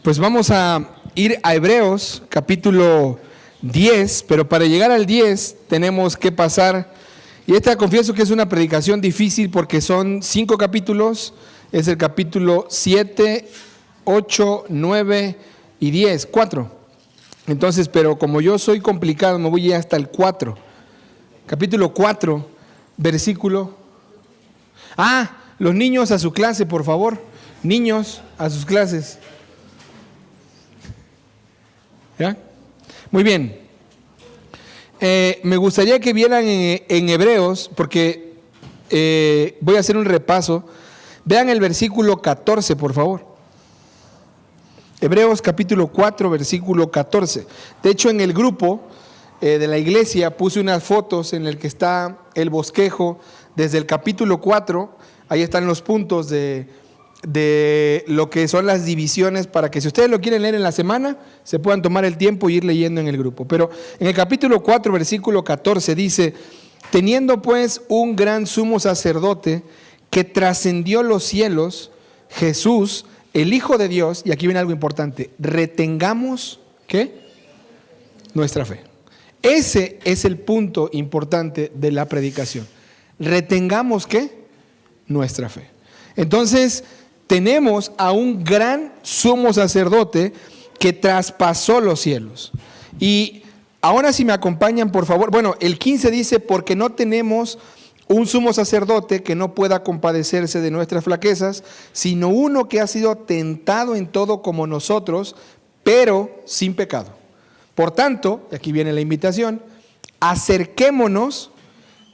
Pues vamos a ir a Hebreos capítulo 10, pero para llegar al 10 tenemos que pasar, y esta confieso que es una predicación difícil porque son 5 capítulos, es el capítulo 7, 8, 9 y 10, 4. Entonces, pero como yo soy complicado, me voy a ir hasta el 4. Capítulo 4, versículo. Los niños a su clase, por favor. Niños a sus clases. ¿Ya? Muy bien. Me gustaría que vieran en Hebreos, porque voy a hacer un repaso. Vean el versículo 14, por favor. Hebreos capítulo 4, versículo 14. De hecho, en el grupo de la iglesia puse unas fotos en el que está el bosquejo desde el capítulo 4. Ahí están los puntos de lo que son las divisiones, para que si ustedes lo quieren leer en la semana, se puedan tomar el tiempo y ir leyendo en el grupo. Pero en el capítulo 4, versículo 14 dice: teniendo pues un gran sumo sacerdote que trascendió los cielos, Jesús, el Hijo de Dios, y aquí viene algo importante, retengamos, ¿qué? Nuestra fe. Ese es el punto importante de la predicación. Retengamos, ¿qué? Nuestra fe. Entonces, tenemos a un gran sumo sacerdote que traspasó los cielos. Y ahora si me acompañan, por favor. Bueno, el 15 dice: porque no tenemos un sumo sacerdote que no pueda compadecerse de nuestras flaquezas, sino uno que ha sido tentado en todo como nosotros, pero sin pecado. Por tanto, aquí viene la invitación, acerquémonos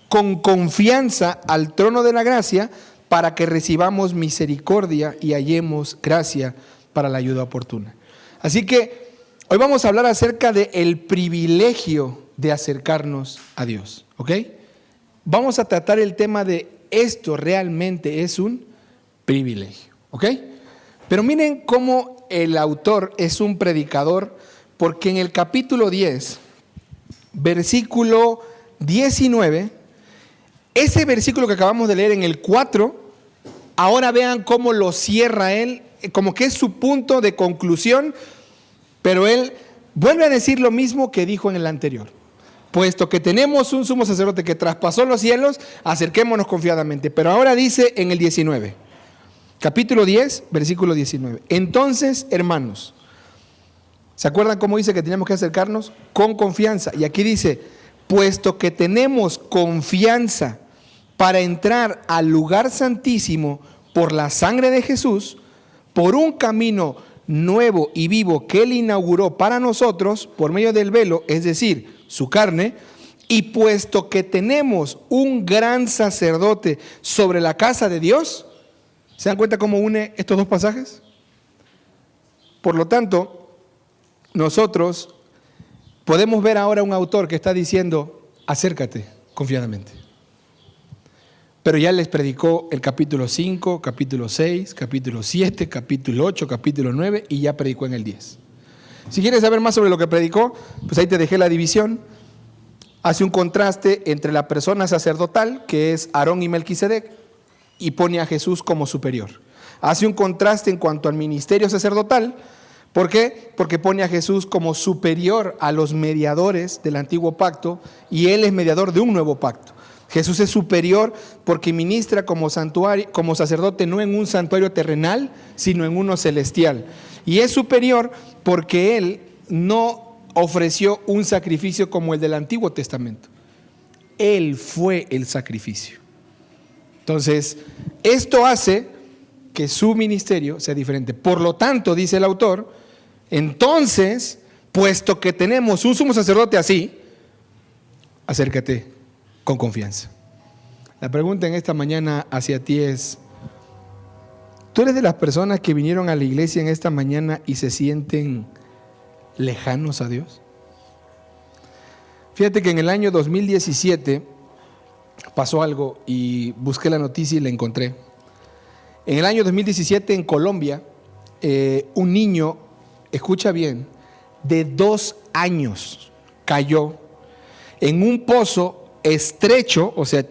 con confianza al trono de la gracia, para que recibamos misericordia y hallemos gracia para la ayuda oportuna. Así que hoy vamos a hablar acerca del privilegio de acercarnos a Dios, ¿ok? Vamos a tratar el tema de esto realmente es un privilegio, ¿ok? Pero miren cómo el autor es un predicador, porque en el capítulo 10, versículo 19, ese versículo que acabamos de leer en el 4, ahora vean cómo lo cierra él, como que es su punto de conclusión, pero él vuelve a decir lo mismo que dijo en el anterior. Puesto que tenemos un sumo sacerdote que traspasó los cielos, acerquémonos confiadamente. Pero ahora dice en el 19, capítulo 10, versículo 19. Entonces, hermanos, ¿se acuerdan cómo dice que teníamos que acercarnos? Con confianza. Y aquí dice: puesto que tenemos confianza para entrar al lugar santísimo por la sangre de Jesús, por un camino nuevo y vivo que Él inauguró para nosotros por medio del velo, es decir, su carne, y puesto que tenemos un gran sacerdote sobre la casa de Dios. ¿Se dan cuenta cómo une estos dos pasajes? Por lo tanto, nosotros podemos ver ahora un autor que está diciendo: acércate confiadamente. Pero ya les predicó el capítulo 5, capítulo 6, capítulo 7, capítulo 8, capítulo 9 y ya predicó en el 10. Si quieres saber más sobre lo que predicó, pues ahí te dejé la división. Hace un contraste entre la persona sacerdotal, que es Aarón y Melquisedec, y pone a Jesús como superior. Hace un contraste en cuanto al ministerio sacerdotal. ¿Por qué? Porque pone a Jesús como superior a los mediadores del antiguo pacto, y Él es mediador de un nuevo pacto. Jesús es superior porque ministra como sacerdote no en un santuario terrenal, sino en uno celestial. Y es superior porque Él no ofreció un sacrificio como el del Antiguo Testamento. Él fue el sacrificio. Entonces, esto hace que su ministerio sea diferente. Por lo tanto, dice el autor, entonces, puesto que tenemos un sumo sacerdote así, acércate con confianza. La pregunta en esta mañana hacia ti es: ¿tú eres de las personas que vinieron a la iglesia en esta mañana y se sienten lejanos a Dios? Fíjate que en el año 2017 pasó algo y busqué la noticia y la encontré. En el año 2017 en Colombia, un niño, escucha bien, de 2 años cayó en un pozo estrecho, o sea,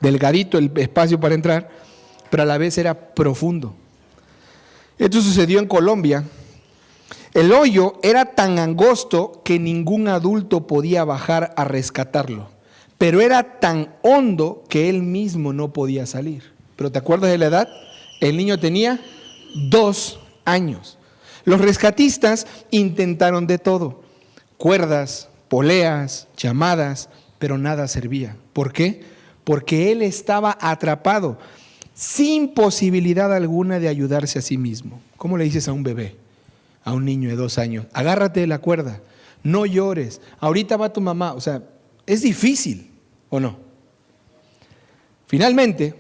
delgadito el espacio para entrar, pero a la vez era profundo. Esto sucedió en Colombia. El hoyo era tan angosto que ningún adulto podía bajar a rescatarlo, pero era tan hondo que él mismo no podía salir. ¿Pero te acuerdas de la edad? El niño tenía 2 años. Los rescatistas intentaron de todo: cuerdas, poleas, llamadas, pero nada servía. ¿Por qué? Porque él estaba atrapado, sin posibilidad alguna de ayudarse a sí mismo. ¿Cómo le dices a un bebé, a un niño de 2 años? Agárrate de la cuerda, no llores, ahorita va tu mamá. O sea, es difícil, ¿o no? Finalmente,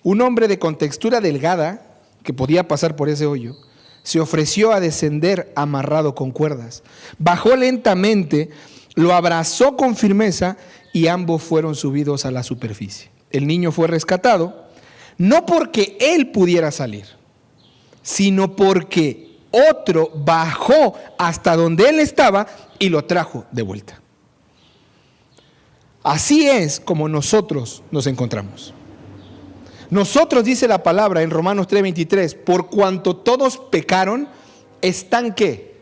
un hombre de contextura delgada, que podía pasar por ese hoyo, se ofreció a descender amarrado con cuerdas. Bajó lentamente, lo abrazó con firmeza y ambos fueron subidos a la superficie. El niño fue rescatado, no porque él pudiera salir, sino porque otro bajó hasta donde él estaba y lo trajo de vuelta. Así es como nosotros nos encontramos. Nosotros, dice la palabra en Romanos 3:23, por cuanto todos pecaron, están ¿qué?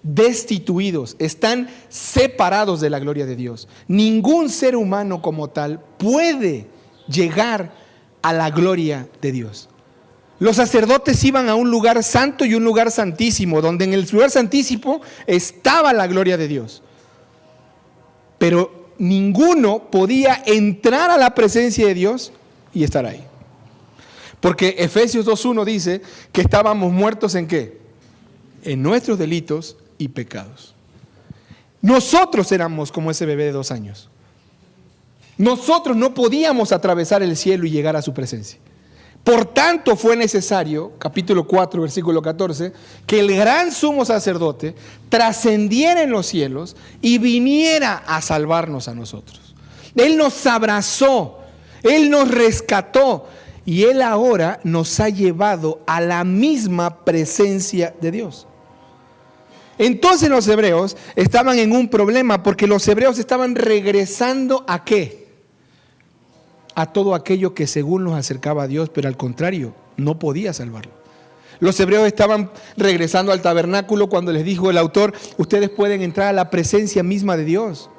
Destituidos, están separados de la gloria de Dios. Ningún ser humano como tal puede llegar a la gloria de Dios. Los sacerdotes iban a un lugar santo y un lugar santísimo, donde en el lugar santísimo estaba la gloria de Dios. Pero ninguno podía entrar a la presencia de Dios y estar ahí. Porque Efesios 2:1 dice que estábamos muertos ¿en qué? En nuestros delitos y pecados. Nosotros éramos como ese bebé de 2 años. Nosotros no podíamos atravesar el cielo y llegar a su presencia. Por tanto fue necesario, capítulo 4, versículo 14, que el gran sumo sacerdote trascendiera en los cielos y viniera a salvarnos a nosotros. Él nos abrazó, Él nos rescató y Él ahora nos ha llevado a la misma presencia de Dios. Entonces los hebreos estaban en un problema porque los hebreos estaban regresando ¿a qué? A todo aquello que según los acercaba a Dios, pero al contrario, no podía salvarlo. Los hebreos estaban regresando al tabernáculo cuando les dijo el autor, ustedes pueden entrar a la presencia misma de Dios.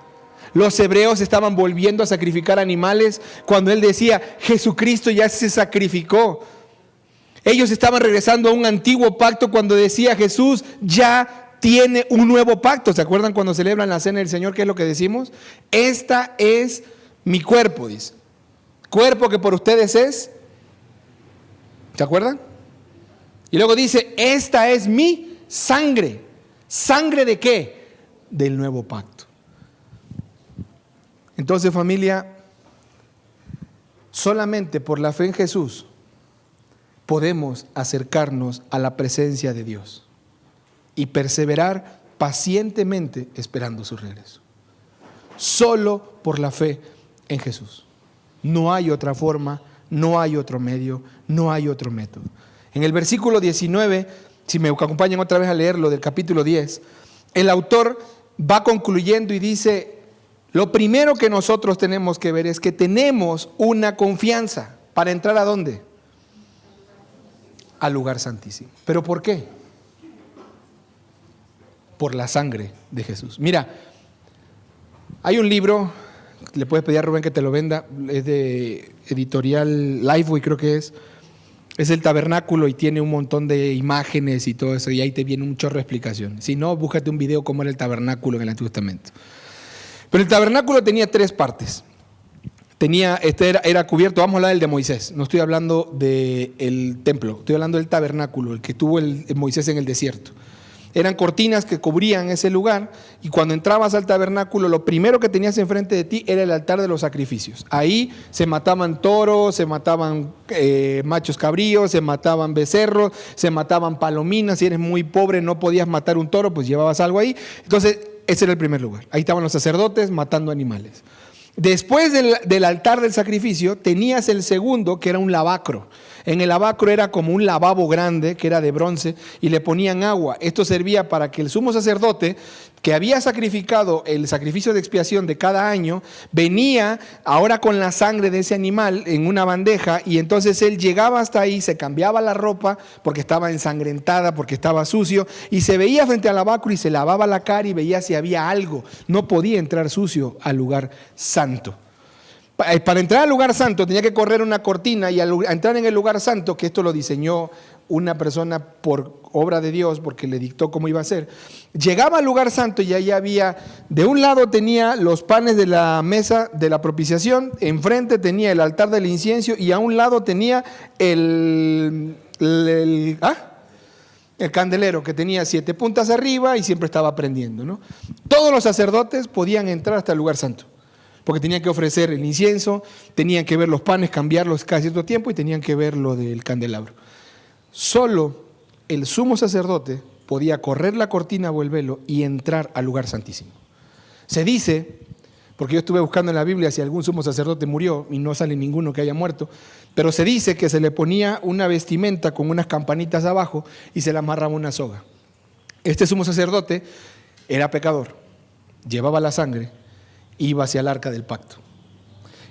Los hebreos estaban volviendo a sacrificar animales cuando él decía, Jesucristo ya se sacrificó. Ellos estaban regresando a un antiguo pacto cuando decía, Jesús ya tiene un nuevo pacto. ¿Se acuerdan cuando celebran la cena del Señor? ¿Qué es lo que decimos? Esta es mi cuerpo, dice. Cuerpo que por ustedes es, ¿se acuerdan? Y luego dice, esta es mi sangre. ¿Sangre de qué? Del nuevo pacto. Entonces, familia, solamente por la fe en Jesús podemos acercarnos a la presencia de Dios y perseverar pacientemente esperando su regreso. Solo por la fe en Jesús. No hay otra forma, no hay otro medio, no hay otro método. En el versículo 19, si me acompañan otra vez a leerlo del capítulo 10, el autor va concluyendo y dice, lo primero que nosotros tenemos que ver es que tenemos una confianza para entrar ¿a dónde? Al lugar santísimo. ¿Pero por qué? Por la sangre de Jesús. Mira, hay un libro, le puedes pedir a Rubén que te lo venda, es de editorial Lifeway, creo que es el Tabernáculo y tiene un montón de imágenes y todo eso, y ahí te viene un chorro de explicación. Si no, búscate un video cómo era el tabernáculo en el Antiguo Testamento. Pero el tabernáculo tenía 3 partes. Era cubierto, vamos a hablar del de Moisés, no estoy hablando del templo, estoy hablando del tabernáculo, el que tuvo el Moisés en el desierto. Eran cortinas que cubrían ese lugar y cuando entrabas al tabernáculo lo primero que tenías enfrente de ti era el altar de los sacrificios. Ahí se mataban toros, se mataban machos cabríos, se mataban becerros, se mataban palominas. Si eres muy pobre no podías matar un toro, pues llevabas algo ahí. Entonces ese era el primer lugar. Ahí estaban los sacerdotes matando animales. Después del altar del sacrificio tenías el segundo, que era un lavacro. En el lavacro era como un lavabo grande que era de bronce y le ponían agua. Esto servía para que el sumo sacerdote, que había sacrificado el sacrificio de expiación de cada año, venía ahora con la sangre de ese animal en una bandeja, y entonces él llegaba hasta ahí, se cambiaba la ropa porque estaba ensangrentada, porque estaba sucio, y se veía frente al lavacro y se lavaba la cara y veía si había algo. No podía entrar sucio al lugar santo. Para entrar al lugar santo tenía que correr una cortina, y al entrar en el lugar santo, que esto lo diseñó una persona por obra de Dios, porque le dictó cómo iba a ser, llegaba al lugar santo y ahí había, de un lado tenía los panes de la mesa de la propiciación, enfrente tenía el altar del incienso y a un lado tenía el candelero, que tenía 7 puntas arriba y siempre estaba prendiendo, ¿no? Todos los sacerdotes podían entrar hasta el lugar santo, porque tenían que ofrecer el incienso, tenían que ver los panes, cambiarlos cada cierto tiempo, y tenían que ver lo del candelabro. Solo el sumo sacerdote podía correr la cortina o el velo y entrar al lugar santísimo. Se dice, porque yo estuve buscando en la Biblia si algún sumo sacerdote murió, y no sale ninguno que haya muerto, pero se dice que se le ponía una vestimenta con unas campanitas abajo y se le amarraba una soga. Este sumo sacerdote era pecador, llevaba la sangre, iba hacia el arca del pacto.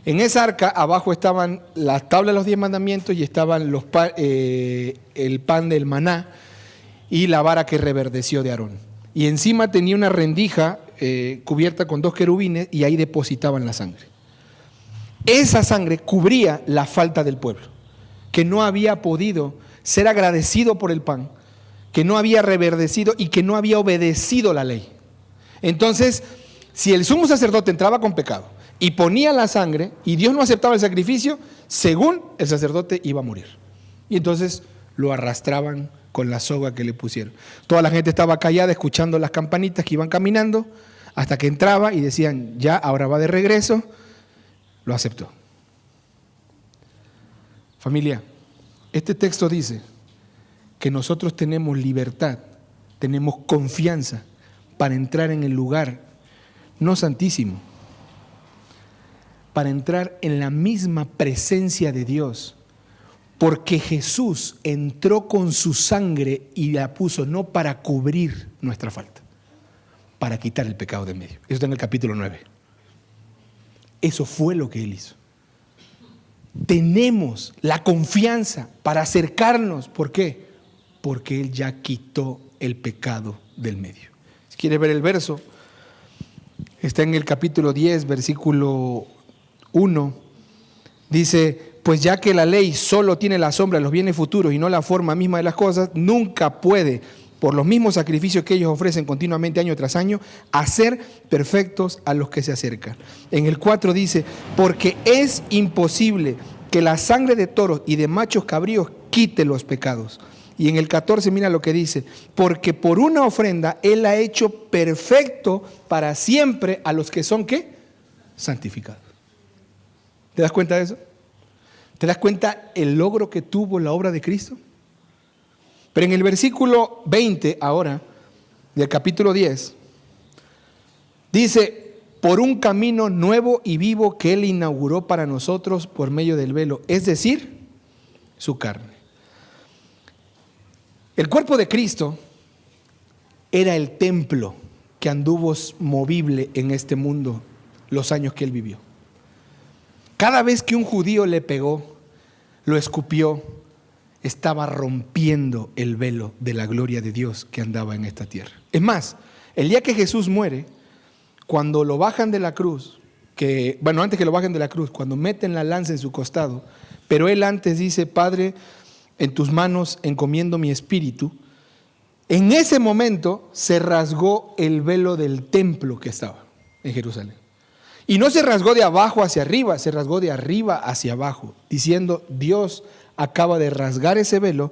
En esa arca abajo estaban las tablas de los 10 mandamientos y estaban el pan del maná y la vara que reverdeció de Aarón. Y encima tenía una rendija cubierta con 2 querubines, y ahí depositaban la sangre. Esa sangre cubría la falta del pueblo, que no había podido ser agradecido por el pan, que no había reverdecido y que no había obedecido la ley. Entonces, si el sumo sacerdote entraba con pecado y ponía la sangre y Dios no aceptaba el sacrificio, según el sacerdote iba a morir. Y entonces lo arrastraban con la soga que le pusieron. Toda la gente estaba callada escuchando las campanitas que iban caminando, hasta que entraba y decían, ya, ahora va de regreso. Lo aceptó. Familia, este texto dice que nosotros tenemos libertad, tenemos confianza para entrar en el lugar no santísimo, para entrar en la misma presencia de Dios, porque Jesús entró con su sangre y la puso no para cubrir nuestra falta, para quitar el pecado de en medio. Eso está en el capítulo 9. Eso fue lo que Él hizo. Tenemos la confianza para acercarnos. ¿Por qué? Porque Él ya quitó el pecado del medio. Si quieres ver el verso, está en el capítulo 10, versículo 1. Dice, pues ya que la ley solo tiene la sombra de los bienes futuros y no la forma misma de las cosas, nunca puede, por los mismos sacrificios que ellos ofrecen continuamente año tras año, hacer perfectos a los que se acercan. En el 4 dice, porque es imposible que la sangre de toros y de machos cabríos quite los pecados. Y en el 14 mira lo que dice, porque por una ofrenda Él ha hecho perfecto para siempre a los que son, ¿qué? Santificados. ¿Te das cuenta de eso? ¿Te das cuenta el logro que tuvo la obra de Cristo? Pero en el versículo 20 ahora, del capítulo 10, dice, por un camino nuevo y vivo que Él inauguró para nosotros por medio del velo, es decir, su carne. El cuerpo de Cristo era el templo que anduvo movible en este mundo los años que Él vivió. Cada vez que un judío le pegó, lo escupió, estaba rompiendo el velo de la gloria de Dios que andaba en esta tierra. Es más, el día que Jesús muere, cuando lo bajan de la cruz, antes que lo bajen de la cruz, cuando meten la lanza en su costado, pero Él antes dice, Padre, en tus manos encomiendo mi espíritu. En ese momento se rasgó el velo del templo que estaba en Jerusalén. Y no se rasgó de abajo hacia arriba, se rasgó de arriba hacia abajo, diciendo, Dios acaba de rasgar ese velo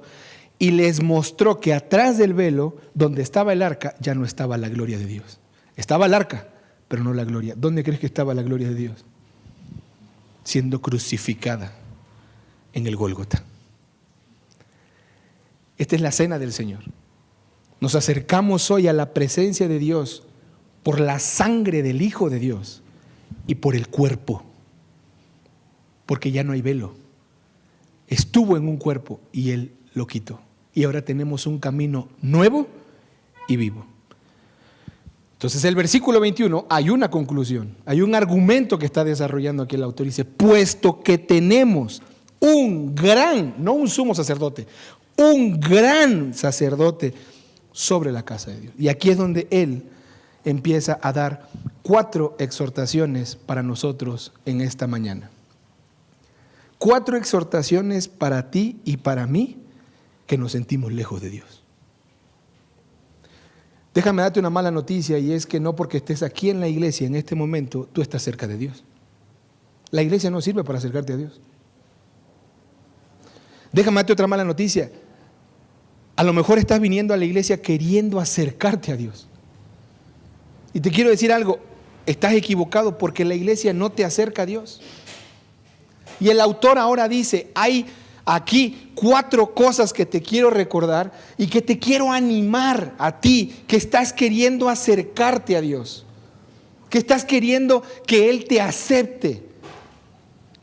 y les mostró que atrás del velo, donde estaba el arca, ya no estaba la gloria de Dios. Estaba el arca, pero no la gloria. ¿Dónde crees que estaba la gloria de Dios? Siendo crucificada en el Gólgota. Esta es la cena del Señor. Nos acercamos hoy a la presencia de Dios por la sangre del Hijo de Dios y por el cuerpo, porque ya no hay velo. estuvo en un cuerpo y Él lo quitó. Y ahora tenemos un camino nuevo y vivo. Entonces el versículo 21, hay una conclusión, hay un argumento que está desarrollando aquí el autor. Dice, puesto que tenemos un gran, no un sumo sacerdote, un gran sacerdote sobre la casa de Dios. Y aquí es donde él empieza a dar 4 exhortaciones para nosotros en esta mañana. 4 exhortaciones para ti y para mí que nos sentimos lejos de Dios. Déjame darte una mala noticia, y es que no porque estés aquí en la iglesia en este momento, tú estás cerca de Dios. La iglesia no sirve para acercarte a Dios. Déjame darte otra mala noticia. A lo mejor estás viniendo a la iglesia queriendo acercarte a Dios. Y te quiero decir algo, estás equivocado porque la iglesia no te acerca a Dios. Y el autor ahora dice, hay aquí 4 cosas que te quiero recordar y que te quiero animar a ti que estás queriendo acercarte a Dios, que estás queriendo que Él te acepte.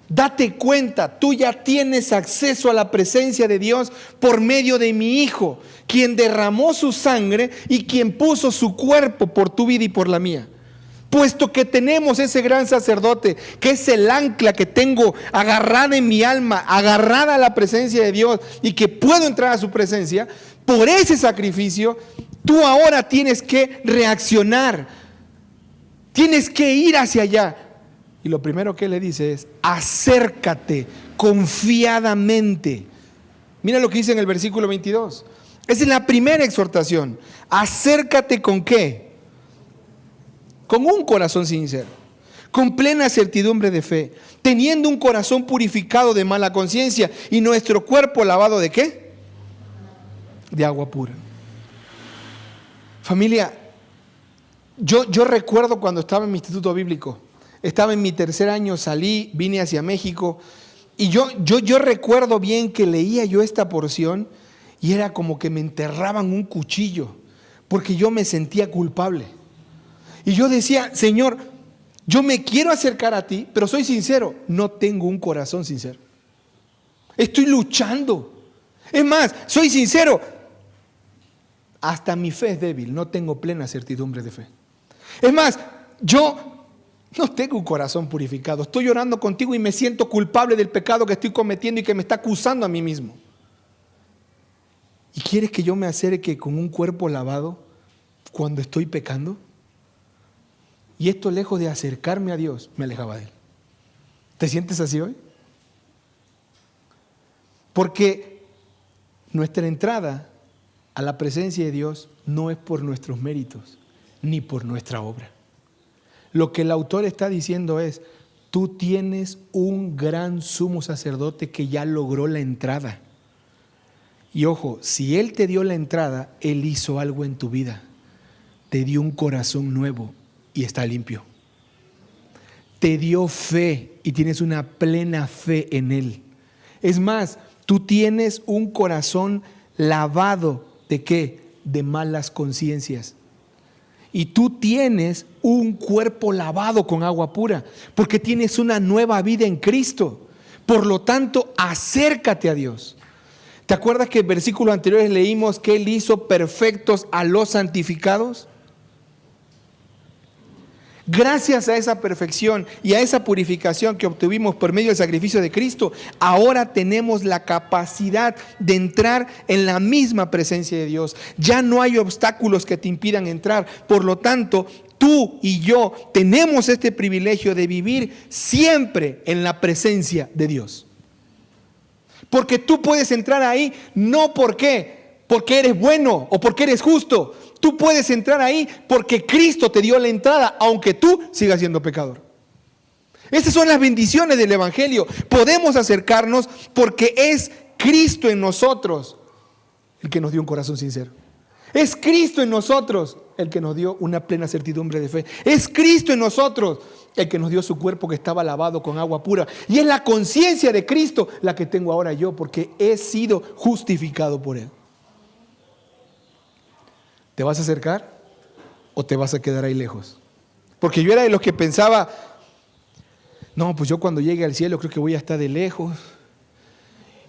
Date cuenta, tú ya tienes acceso a la presencia de Dios por medio de mi Hijo, quien derramó su sangre y quien puso su cuerpo por tu vida y por la mía. Puesto que tenemos ese gran sacerdote, que es el ancla que tengo agarrada en mi alma, agarrada a la presencia de Dios y que puedo entrar a su presencia, por ese sacrificio, tú ahora tienes que reaccionar, tienes que ir hacia allá. Y lo primero que le dice es, acércate confiadamente. Mira lo que dice en el versículo 22. Esa es la primera exhortación. Acércate ¿con qué? Con un corazón sincero, con plena certidumbre de fe, teniendo un corazón purificado de mala conciencia y nuestro cuerpo lavado ¿de qué? De agua pura. Familia, yo recuerdo cuando estaba en mi instituto bíblico, estaba en mi 3er año, salí, vine hacia México y yo recuerdo bien que leía yo esta porción y era como que me enterraban un cuchillo porque yo me sentía culpable. Y yo decía, Señor, yo me quiero acercar a ti, pero soy sincero, no tengo un corazón sincero. Estoy luchando. Es más, soy sincero, hasta mi fe es débil, no tengo plena certidumbre de fe. Es más, yo no tengo un corazón purificado, estoy orando contigo y me siento culpable del pecado que estoy cometiendo y que me está acusando a mí mismo. ¿Y quieres que yo me acerque con un cuerpo lavado cuando estoy pecando? Y esto, lejos de acercarme a Dios, me alejaba de Él. ¿Te sientes así hoy? Porque nuestra entrada a la presencia de Dios no es por nuestros méritos, ni por nuestra obra. Lo que el autor está diciendo es, tú tienes un gran sumo sacerdote que ya logró la entrada. Y ojo, si Él te dio la entrada, Él hizo algo en tu vida. Te dio un corazón nuevo y está limpio. Te dio fe y tienes una plena fe en Él. Es más, tú tienes un corazón lavado ¿de qué? De malas conciencias. Y tú tienes un cuerpo lavado con agua pura, porque tienes una nueva vida en Cristo. Por lo tanto, acércate a Dios. ¿Te acuerdas que en versículos anteriores leímos que Él hizo perfectos a los santificados? Gracias a esa perfección y a esa purificación que obtuvimos por medio del sacrificio de Cristo, ahora tenemos la capacidad de entrar en la misma presencia de Dios. Ya no hay obstáculos que te impidan entrar. Por lo tanto, tú y yo tenemos este privilegio de vivir siempre en la presencia de Dios. Porque tú puedes entrar ahí no porque eres bueno o porque eres justo. Tú puedes entrar ahí porque Cristo te dio la entrada, aunque tú sigas siendo pecador. Esas son las bendiciones del Evangelio. Podemos acercarnos porque es Cristo en nosotros el que nos dio un corazón sincero. Es Cristo en nosotros el que nos dio una plena certidumbre de fe. Es Cristo en nosotros el que nos dio su cuerpo que estaba lavado con agua pura. Y es la conciencia de Cristo la que tengo ahora yo, porque he sido justificado por Él. ¿Te vas a acercar o te vas a quedar ahí lejos? Porque yo era de los que pensaba, no, pues yo cuando llegue al cielo creo que voy a estar de lejos.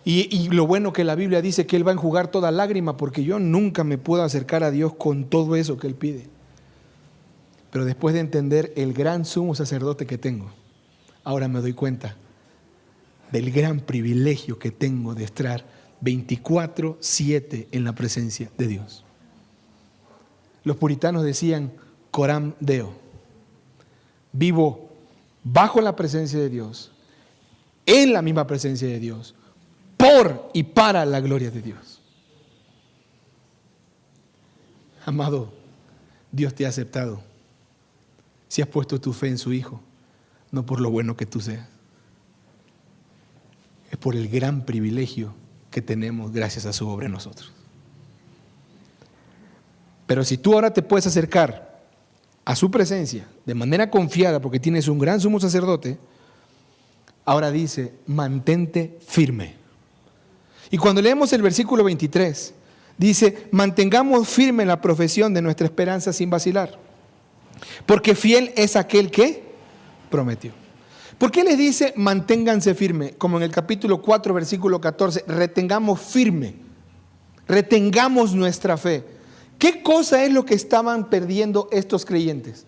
Y lo bueno que la Biblia dice que Él va a enjugar toda lágrima, porque yo nunca me puedo acercar a Dios con todo eso que Él pide. Pero después de entender el gran sumo sacerdote que tengo, ahora me doy cuenta del gran privilegio que tengo de estar 24/7 en la presencia de Dios. Los puritanos decían, coram Deo. Vivo bajo la presencia de Dios, en la misma presencia de Dios, por y para la gloria de Dios. Amado, Dios te ha aceptado si has puesto tu fe en su Hijo, no por lo bueno que tú seas. Es por el gran privilegio que tenemos gracias a su obra en nosotros. Pero si tú ahora te puedes acercar a su presencia de manera confiada, porque tienes un gran sumo sacerdote, ahora dice, mantente firme. Y cuando leemos el versículo 23, dice, mantengamos firme la profesión de nuestra esperanza sin vacilar, porque fiel es aquel que prometió. ¿Por qué les dice manténganse firme? Como en el capítulo 4, versículo 14, retengamos firme, retengamos nuestra fe. ¿Qué cosa es lo que estaban perdiendo estos creyentes?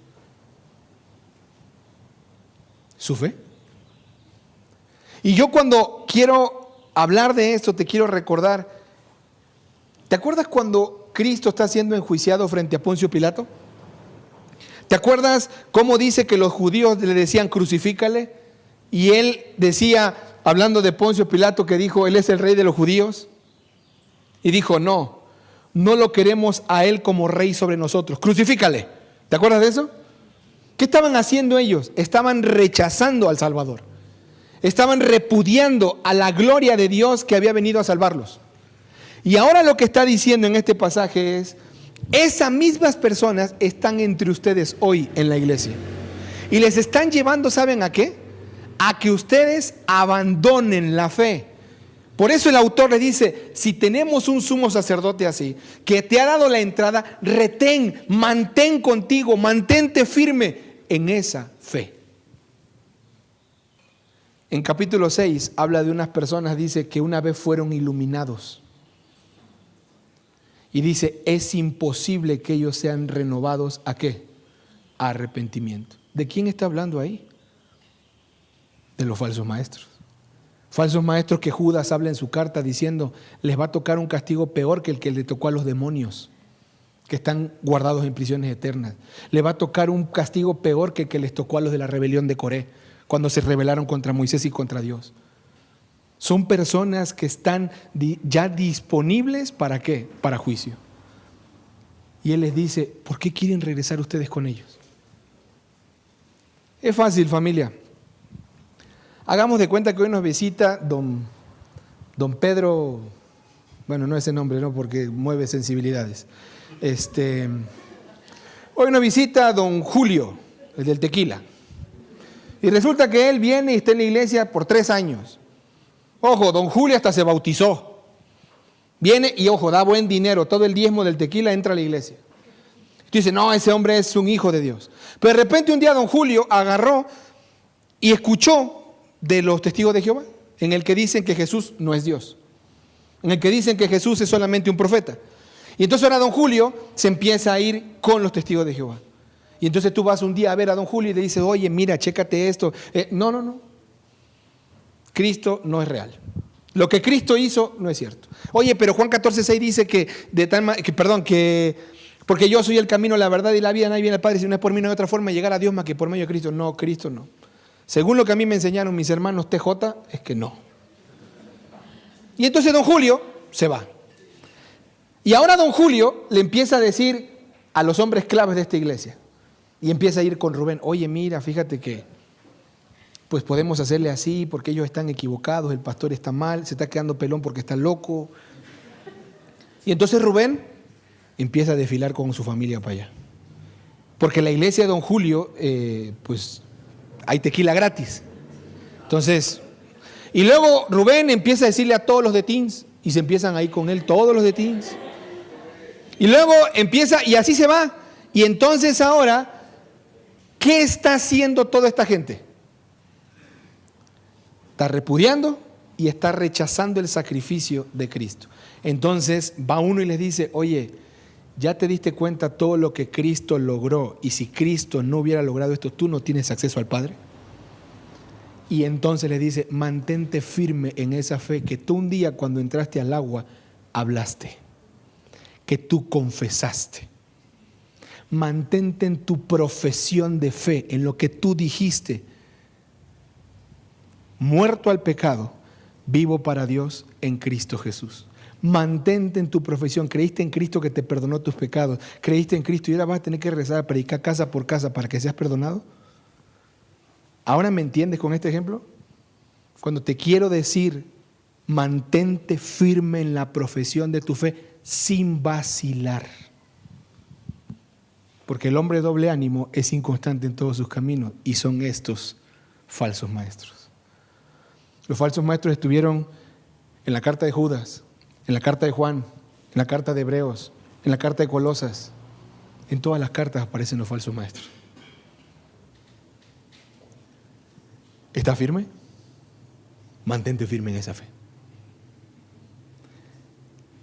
Su fe. Y yo cuando quiero hablar de esto, te quiero recordar, ¿te acuerdas cuando Cristo está siendo enjuiciado frente a Poncio Pilato? ¿Te acuerdas cómo dice que los judíos le decían crucifícale? Y él decía, hablando de Poncio Pilato, que dijo, él es el rey de los judíos. Y dijo, no lo queremos a él como rey sobre nosotros, crucifícale. ¿Te acuerdas de eso? ¿Qué estaban haciendo ellos? Estaban rechazando al Salvador. Estaban repudiando a la gloria de Dios que había venido a salvarlos. Y ahora lo que está diciendo en este pasaje es, esas mismas personas están entre ustedes hoy en la iglesia. Y les están llevando, ¿saben a qué? A que ustedes abandonen la fe. Por eso el autor le dice, si tenemos un sumo sacerdote así, que te ha dado la entrada, mantén contigo, mantente firme en esa fe. En capítulo 6 habla de unas personas, dice que una vez fueron iluminados. Y dice, es imposible que ellos sean renovados ¿a qué? A arrepentimiento. ¿De quién está hablando ahí? De los falsos maestros. Falsos maestros que Judas habla en su carta diciendo, les va a tocar un castigo peor que el que le tocó a los demonios que están guardados en prisiones eternas. Le va a tocar un castigo peor que el que les tocó a los de la rebelión de Coré, cuando se rebelaron contra Moisés y contra Dios. Son personas que están ya disponibles ¿para qué? Para juicio. Y Él les dice, ¿por qué quieren regresar ustedes con ellos? Es fácil, familia. Hagamos de cuenta que hoy nos visita don Pedro, bueno, no ese nombre, no, porque mueve sensibilidades. Hoy nos visita don Julio, el del tequila. Y resulta que él viene y está en la iglesia por 3 años. Ojo, don Julio hasta se bautizó. Viene y, ojo, da buen dinero. Todo el diezmo del tequila entra a la iglesia. Tú dices, no, ese hombre es un hijo de Dios. Pero de repente un día don Julio agarró y escuchó de los testigos de Jehová, en el que dicen que Jesús no es Dios, en el que dicen que Jesús es solamente un profeta. Y entonces ahora don Julio se empieza a ir con los testigos de Jehová. Y entonces tú vas un día a ver a don Julio y le dices, oye, mira, chécate esto. No. Cristo no es real. Lo que Cristo hizo no es cierto. Oye, pero Juan 14:6 dice que porque yo soy el camino, la verdad y la vida, nadie viene al Padre si no es por mí, no hay otra forma de llegar a Dios más que por medio de Cristo. No, Cristo no. Según lo que a mí me enseñaron mis hermanos TJ, es que no. Y entonces don Julio se va. Y ahora don Julio le empieza a decir a los hombres claves de esta iglesia, y empieza a ir con Rubén, oye, mira, fíjate que pues podemos hacerle así porque ellos están equivocados, el pastor está mal, se está quedando pelón porque está loco. Y entonces Rubén empieza a desfilar con su familia para allá. Porque la iglesia de don Julio, pues hay tequila gratis. Entonces, y luego Rubén empieza a decirle a todos los de teens, y se empiezan a ir con él todos los de teens. Y luego empieza, y así se va. Y entonces ahora, ¿qué está haciendo toda esta gente? Está repudiando y está rechazando el sacrificio de Cristo. Entonces va uno y les dice, oye, ¿ya te diste cuenta todo lo que Cristo logró? Y si Cristo no hubiera logrado esto, tú no tienes acceso al Padre. Y entonces le dice, mantente firme en esa fe que tú un día cuando entraste al agua hablaste, que tú confesaste. Mantente en tu profesión de fe, en lo que tú dijiste. Muerto al pecado, vivo para Dios en Cristo Jesús. Mantente en tu profesión. Creíste en Cristo que te perdonó tus pecados. Creíste en Cristo y ahora vas a tener que rezar, a predicar casa por casa para que seas perdonado. ¿Ahora me entiendes con este ejemplo? Cuando te quiero decir, mantente firme en la profesión de tu fe sin vacilar. Porque el hombre doble ánimo es inconstante en todos sus caminos y son estos falsos maestros. Los falsos maestros estuvieron en la carta de Judas, en la carta de Juan, en la carta de Hebreos, en la carta de Colosas. En todas las cartas aparecen los falsos maestros. ¿Estás firme? Mantente firme en esa fe.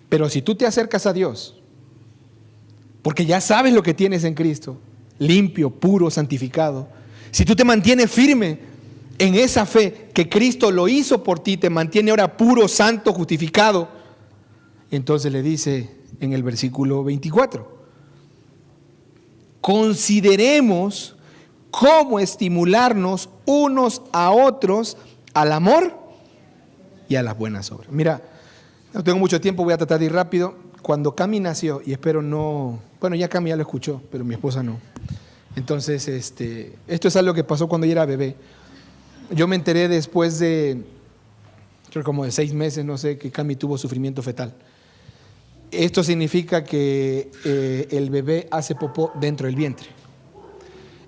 Pero si tú te acercas a Dios, porque ya sabes lo que tienes en Cristo, limpio, puro, santificado, si tú te mantienes firme en esa fe que Cristo lo hizo por ti, te mantiene ahora puro, santo, justificado, entonces le dice en el versículo 24, consideremos cómo estimularnos unos a otros al amor y a las buenas obras. Mira, no tengo mucho tiempo, voy a tratar de ir rápido. Cuando Cami nació, y espero no, bueno, ya Cami ya lo escuchó, pero mi esposa no. Entonces, esto es algo que pasó cuando ella era bebé. Yo me enteré después de, creo como de 6 meses, no sé, que Cami tuvo sufrimiento fetal. Esto significa que el bebé hace popó dentro del vientre.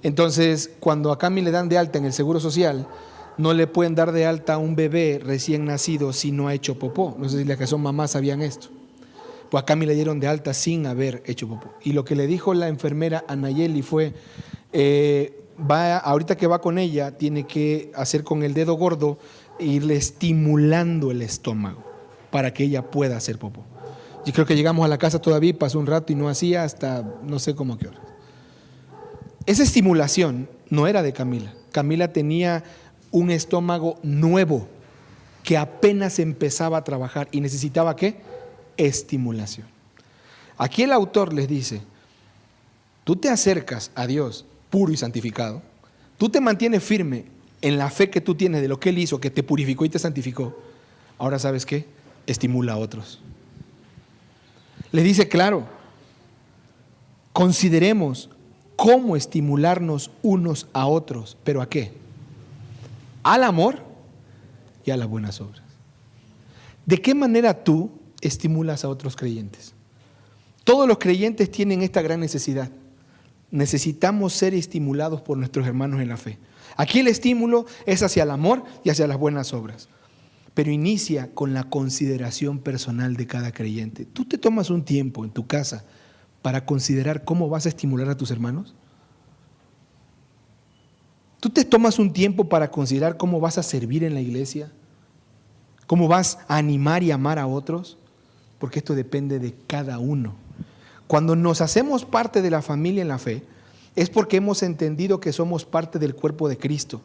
Entonces, cuando a Cami le dan de alta en el Seguro Social, no le pueden dar de alta a un bebé recién nacido si no ha hecho popó. No sé si las que son mamás sabían esto. Pues a Cami le dieron de alta sin haber hecho popó. Y lo que le dijo la enfermera a Nayeli fue, ahorita que va con ella, tiene que hacer con el dedo gordo e irle estimulando el estómago para que ella pueda hacer popó. Yo creo que llegamos a la casa todavía, pasó un rato y no hacía hasta no sé cómo qué hora. Esa estimulación no era de Camila. Camila tenía un estómago nuevo que apenas empezaba a trabajar y necesitaba ¿qué? Estimulación. Aquí el autor les dice, tú te acercas a Dios puro y santificado, tú te mantienes firme en la fe que tú tienes de lo que Él hizo, que te purificó y te santificó. Ahora ¿sabes qué? Estimula a otros. Le dice claro, consideremos cómo estimularnos unos a otros, ¿pero a qué? Al amor y a las buenas obras. ¿De qué manera tú estimulas a otros creyentes? Todos los creyentes tienen esta gran necesidad. Necesitamos ser estimulados por nuestros hermanos en la fe. Aquí el estímulo es hacia el amor y hacia las buenas obras. Pero inicia con la consideración personal de cada creyente. ¿Tú te tomas un tiempo en tu casa para considerar cómo vas a estimular a tus hermanos? ¿Tú te tomas un tiempo para considerar cómo vas a servir en la iglesia? ¿Cómo vas a animar y amar a otros? Porque esto depende de cada uno. Cuando nos hacemos parte de la familia en la fe, es porque hemos entendido que somos parte del cuerpo de Cristo.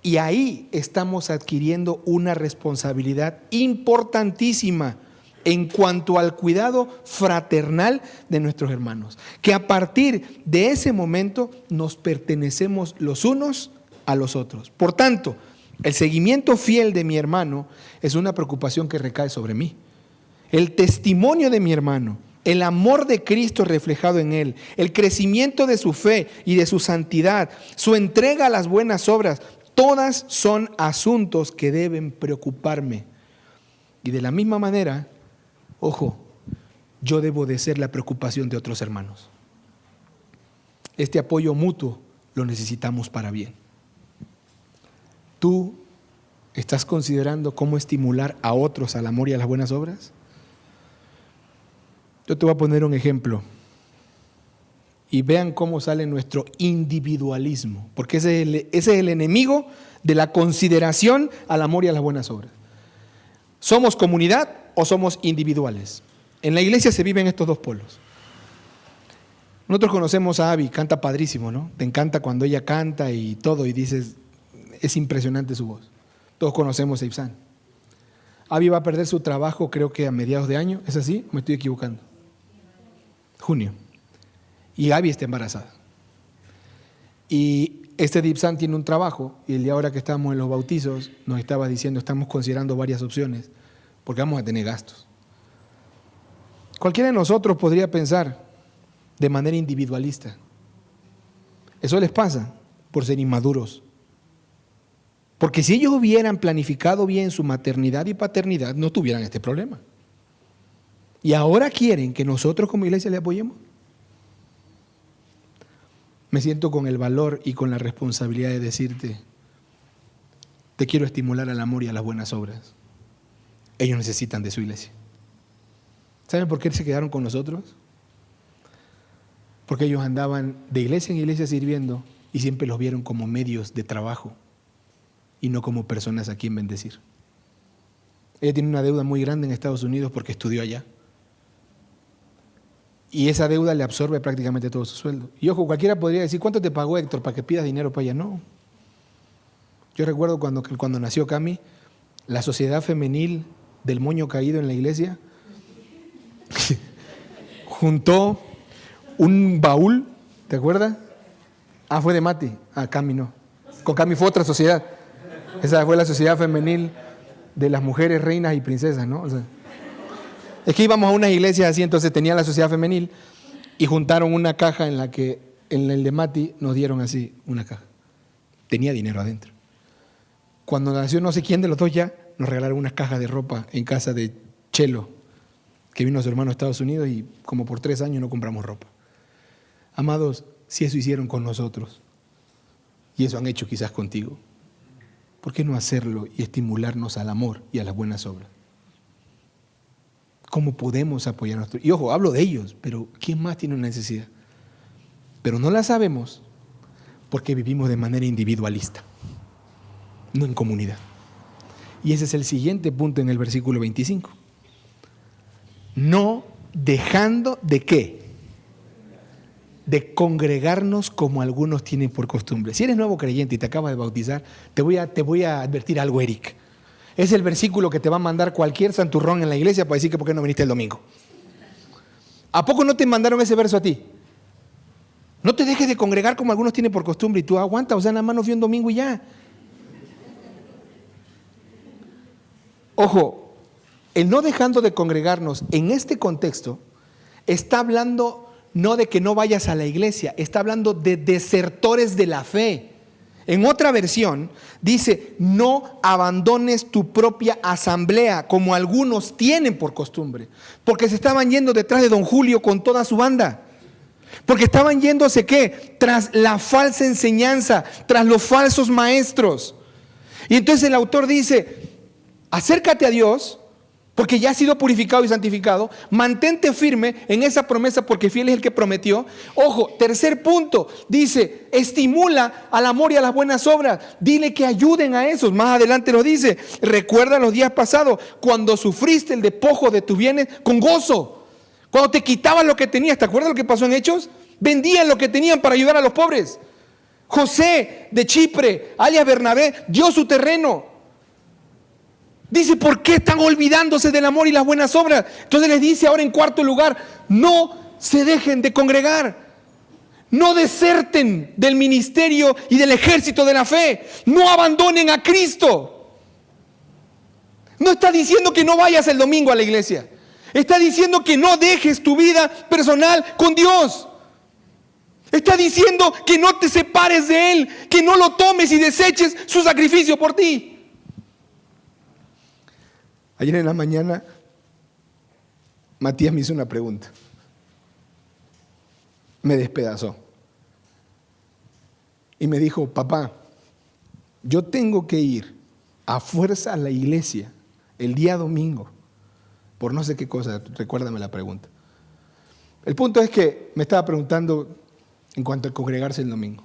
Y ahí estamos adquiriendo una responsabilidad importantísima en cuanto al cuidado fraternal de nuestros hermanos. Que a partir de ese momento nos pertenecemos los unos a los otros. Por tanto, el seguimiento fiel de mi hermano es una preocupación que recae sobre mí. El testimonio de mi hermano, el amor de Cristo reflejado en él, el crecimiento de su fe y de su santidad, su entrega a las buenas obras, todas son asuntos que deben preocuparme. Y de la misma manera, ojo, yo debo de ser la preocupación de otros hermanos. Este apoyo mutuo lo necesitamos para bien. ¿Tú estás considerando cómo estimular a otros al amor y a las buenas obras? Yo te voy a poner un ejemplo y vean cómo sale nuestro individualismo, porque ese es el enemigo de la consideración al amor y a las buenas obras. ¿Somos comunidad o somos individuales? En la iglesia se viven estos dos polos. Nosotros conocemos a Abby, canta padrísimo, ¿no? Te encanta cuando ella canta y todo, y dices, es impresionante su voz. Todos conocemos a Ibsan. Abby va a perder su trabajo, creo que a mediados de año, ¿es así? ¿O me estoy equivocando? Junio. Y Abby está embarazada. Y este de Ibsan tiene un trabajo, y el día ahora que estamos en los bautizos, nos estaba diciendo, estamos considerando varias opciones, porque vamos a tener gastos. Cualquiera de nosotros podría pensar de manera individualista. Eso les pasa por ser inmaduros. Porque si ellos hubieran planificado bien su maternidad y paternidad, no tuvieran este problema. Y ahora quieren que nosotros como iglesia le apoyemos. Me siento con el valor y con la responsabilidad de decirte, te quiero estimular al amor y a las buenas obras. Ellos necesitan de su iglesia. ¿Saben por qué se quedaron con nosotros? Porque ellos andaban de iglesia en iglesia sirviendo y siempre los vieron como medios de trabajo y no como personas a quien bendecir. Ella tiene una deuda muy grande en Estados Unidos porque estudió allá. Y esa deuda le absorbe prácticamente todo su sueldo. Y ojo, cualquiera podría decir, ¿cuánto te pagó Héctor para que pidas dinero para allá? No. Yo recuerdo cuando nació Cami, la sociedad femenil del moño caído en la iglesia juntó un baúl, ¿te acuerdas? Ah, fue de Mati. Ah, Cami no. Con Cami fue otra sociedad. Esa fue la sociedad femenil de las mujeres, reinas y princesas, ¿no? O sea, es que íbamos a unas iglesias así, entonces tenía la sociedad femenil y juntaron una caja en la que en el de Mati nos dieron así una caja. Tenía dinero adentro. Cuando nació no sé quién de los dos ya, nos regalaron unas cajas de ropa en casa de Chelo, que vino a su hermano a Estados Unidos y como por 3 años no compramos ropa. Amados, si eso hicieron con nosotros y eso han hecho quizás contigo, ¿por qué no hacerlo y estimularnos al amor y a las buenas obras? ¿Cómo podemos apoyar a nuestros? Y ojo, hablo de ellos, pero ¿quién más tiene una necesidad? Pero no la sabemos porque vivimos de manera individualista, no en comunidad. Y ese es el siguiente punto en el versículo 25. No dejando de ¿qué? De congregarnos como algunos tienen por costumbre. Si eres nuevo creyente y te acabas de bautizar, te voy a advertir algo, Eric. Es el versículo que te va a mandar cualquier santurrón en la iglesia para decir que por qué no viniste el domingo. ¿A poco no te mandaron ese verso a ti? No te dejes de congregar como algunos tienen por costumbre y tú aguanta, o sea, nada más no fui un domingo y ya. Ojo, el no dejando de congregarnos en este contexto está hablando no de que no vayas a la iglesia, está hablando de desertores de la fe. En otra versión dice, no abandones tu propia asamblea como algunos tienen por costumbre, porque se estaban yendo detrás de don Julio con toda su banda. Porque estaban yéndose ¿qué? Tras la falsa enseñanza, tras los falsos maestros. Y entonces el autor dice, acércate a Dios, porque ya has sido purificado y santificado, mantente firme en esa promesa porque fiel es el que prometió. Ojo, tercer punto, dice, estimula al amor y a las buenas obras, dile que ayuden a esos. Más adelante lo dice, recuerda los días pasados, cuando sufriste el despojo de tus bienes con gozo, cuando te quitaban lo que tenías. ¿Te acuerdas lo que pasó en Hechos? Vendían lo que tenían para ayudar a los pobres. José de Chipre, alias Bernabé, dio su terreno. Dice, ¿por qué están olvidándose del amor y las buenas obras? Entonces les dice ahora en cuarto lugar, no se dejen de congregar. No deserten del ministerio y del ejército de la fe. No abandonen a Cristo. No está diciendo que no vayas el domingo a la iglesia. Está diciendo que no dejes tu vida personal con Dios. Está diciendo que no te separes de Él, que no lo tomes y deseches su sacrificio por ti. Ayer en la mañana, Matías me hizo una pregunta. Me despedazó. Y me dijo, papá, yo tengo que ir a fuerza a la iglesia el día domingo, por no sé qué cosa, recuérdame la pregunta. El punto es que me estaba preguntando en cuanto a congregarse el domingo.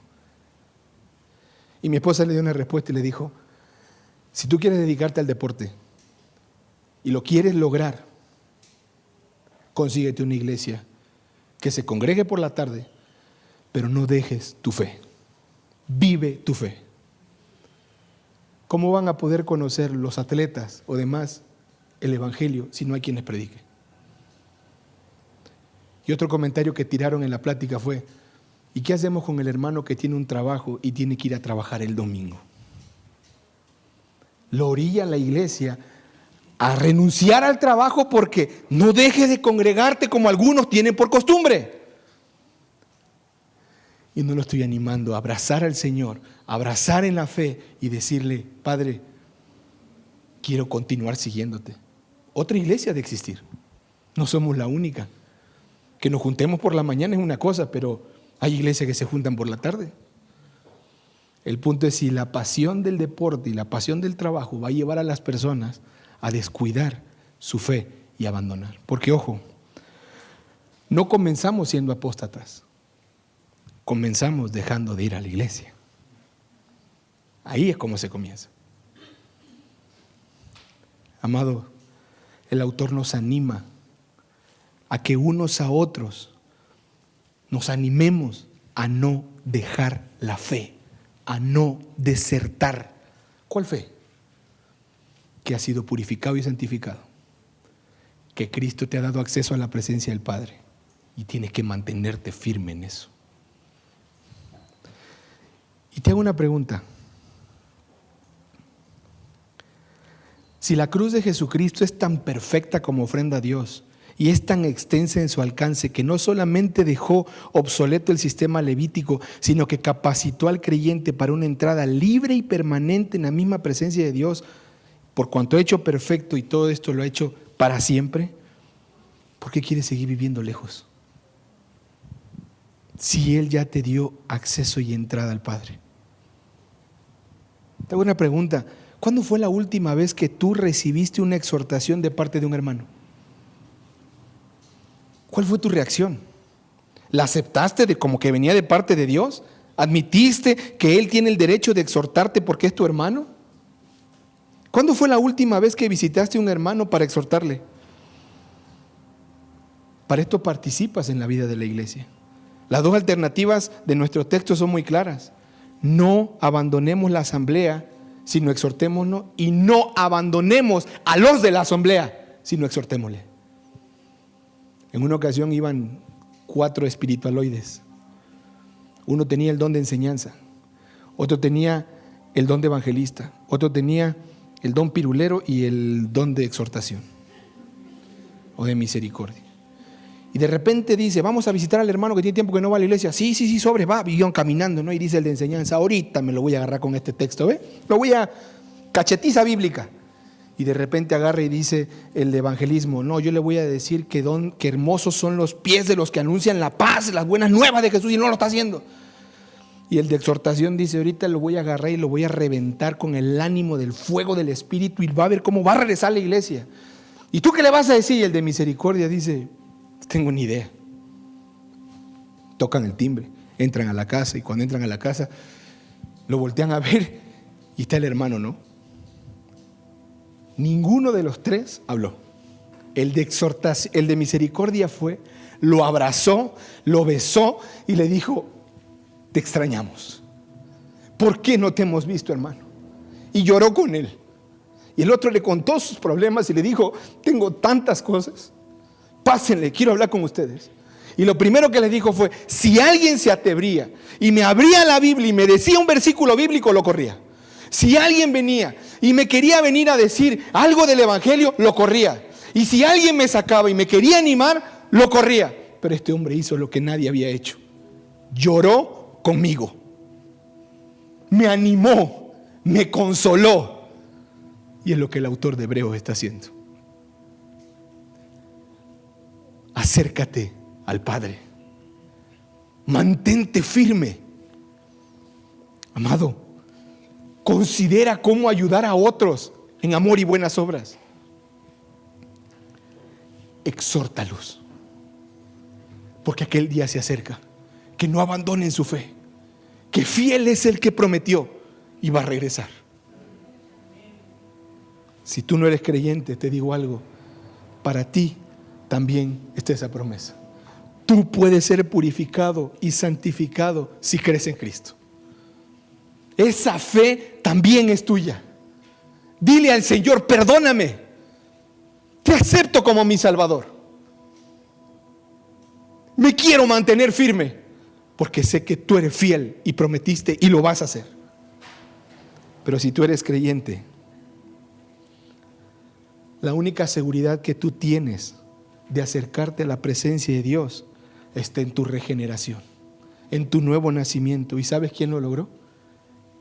Y mi esposa le dio una respuesta y le dijo, si tú quieres dedicarte al deporte, y lo quieres lograr, consíguete una iglesia que se congregue por la tarde, pero no dejes tu fe. Vive tu fe. ¿Cómo van a poder conocer los atletas o demás el evangelio si no hay quienes prediquen? Y otro comentario que tiraron en la plática fue: ¿y qué hacemos con el hermano que tiene un trabajo y tiene que ir a trabajar el domingo? Lo orilla la iglesia a renunciar al trabajo porque no dejes de congregarte como algunos tienen por costumbre. Y no lo estoy animando a abrazar al Señor, a abrazar en la fe y decirle: Padre, quiero continuar siguiéndote. Otra iglesia ha de existir. No somos la única. Que nos juntemos por la mañana es una cosa, pero hay iglesias que se juntan por la tarde. El punto es si la pasión del deporte y la pasión del trabajo va a llevar a las personas a descuidar su fe y abandonar. Porque, ojo, no comenzamos siendo apóstatas. Comenzamos dejando de ir a la iglesia. Ahí es como se comienza. Amado, el autor nos anima a que unos a otros nos animemos a no dejar la fe, a no desertar. ¿Cuál fe? Que has sido purificado y santificado, que Cristo te ha dado acceso a la presencia del Padre y tienes que mantenerte firme en eso. Y te hago una pregunta. Si la cruz de Jesucristo es tan perfecta como ofrenda a Dios y es tan extensa en su alcance que no solamente dejó obsoleto el sistema levítico, sino que capacitó al creyente para una entrada libre y permanente en la misma presencia de Dios, por cuanto ha hecho perfecto y todo esto lo ha hecho para siempre, ¿por qué quieres seguir viviendo lejos? Si Él ya te dio acceso y entrada al Padre. Te hago una pregunta. ¿Cuándo fue la última vez que tú recibiste una exhortación de parte de un hermano? ¿Cuál fue tu reacción? ¿La aceptaste de como que venía de parte de Dios? ¿Admitiste que Él tiene el derecho de exhortarte porque es tu hermano? ¿Cuándo fue la última vez que visitaste a un hermano para exhortarle? Para esto participas en la vida de la iglesia. Las dos alternativas de nuestro texto son muy claras. No abandonemos la asamblea, sino exhortémonos, y no abandonemos a los de la asamblea, sino exhortémosle. En una ocasión iban 4 espiritualoides. Uno tenía el don de enseñanza, otro tenía el don de evangelista, otro tenía el don pirulero y el don de exhortación o de misericordia. Y de repente dice: vamos a visitar al hermano que tiene tiempo que no va a la iglesia. Sí, sobre, va, y iban caminando, ¿no? Y dice el de enseñanza: ahorita me lo voy a agarrar con este texto, ¿ve? Lo voy a cachetiza bíblica. Y de repente agarra y dice el de evangelismo: no, yo le voy a decir que hermosos son los pies de los que anuncian la paz, las buenas nuevas de Jesús, y no lo está haciendo. Y el de exhortación dice: ahorita lo voy a agarrar y lo voy a reventar con el ánimo del fuego del Espíritu y va a ver cómo va a regresar a la iglesia. ¿Y tú qué le vas a decir? Y el de misericordia dice: no tengo ni idea. Tocan el timbre, entran a la casa, y cuando entran a la casa lo voltean a ver y está el hermano, ¿no? Ninguno de los 3 habló. El de exhortación, el de misericordia fue, lo abrazó, lo besó y le dijo: te extrañamos. ¿Por qué no te hemos visto, hermano? Y lloró con él. Y el otro le contó sus problemas y le dijo: tengo tantas cosas, pásenle, quiero hablar con ustedes. Y lo primero que les dijo fue: si alguien se atrevía y me abría la Biblia y me decía un versículo bíblico, lo corría. Si alguien venía y me quería venir a decir algo del evangelio, lo corría. Y si alguien me sacaba y me quería animar, lo corría. Pero este hombre hizo lo que nadie había hecho. Lloró conmigo, me animó, me consoló. Y es lo que el autor de Hebreos está haciendo. Acércate al Padre, mantente firme. Amado, considera cómo ayudar a otros en amor y buenas obras. Exhórtalos, porque aquel día se acerca. Que no abandonen su fe, que fiel es el que prometió y va a regresar. Si tú no eres creyente, te digo algo, para ti también está esa promesa. Tú puedes ser purificado y santificado si crees en Cristo. Esa fe también es tuya. Dile al Señor, perdóname, te acepto como mi Salvador. Me quiero mantener firme porque sé que tú eres fiel y prometiste y lo vas a hacer. Pero si tú eres creyente, la única seguridad que tú tienes de acercarte a la presencia de Dios está en tu regeneración, en tu nuevo nacimiento. ¿Y sabes quién lo logró?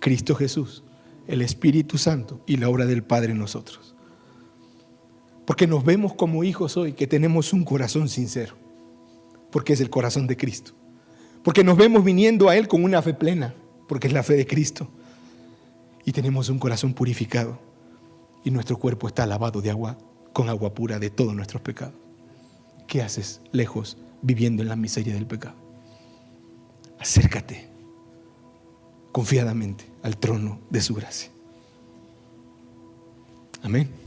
Cristo Jesús, el Espíritu Santo y la obra del Padre en nosotros. Porque nos vemos como hijos hoy, que tenemos un corazón sincero, porque es el corazón de Cristo. Porque nos vemos viniendo a Él con una fe plena, porque es la fe de Cristo. Y tenemos un corazón purificado y nuestro cuerpo está lavado de agua, con agua pura de todos nuestros pecados. ¿Qué haces lejos, viviendo en la miseria del pecado? Acércate confiadamente al trono de su gracia. Amén.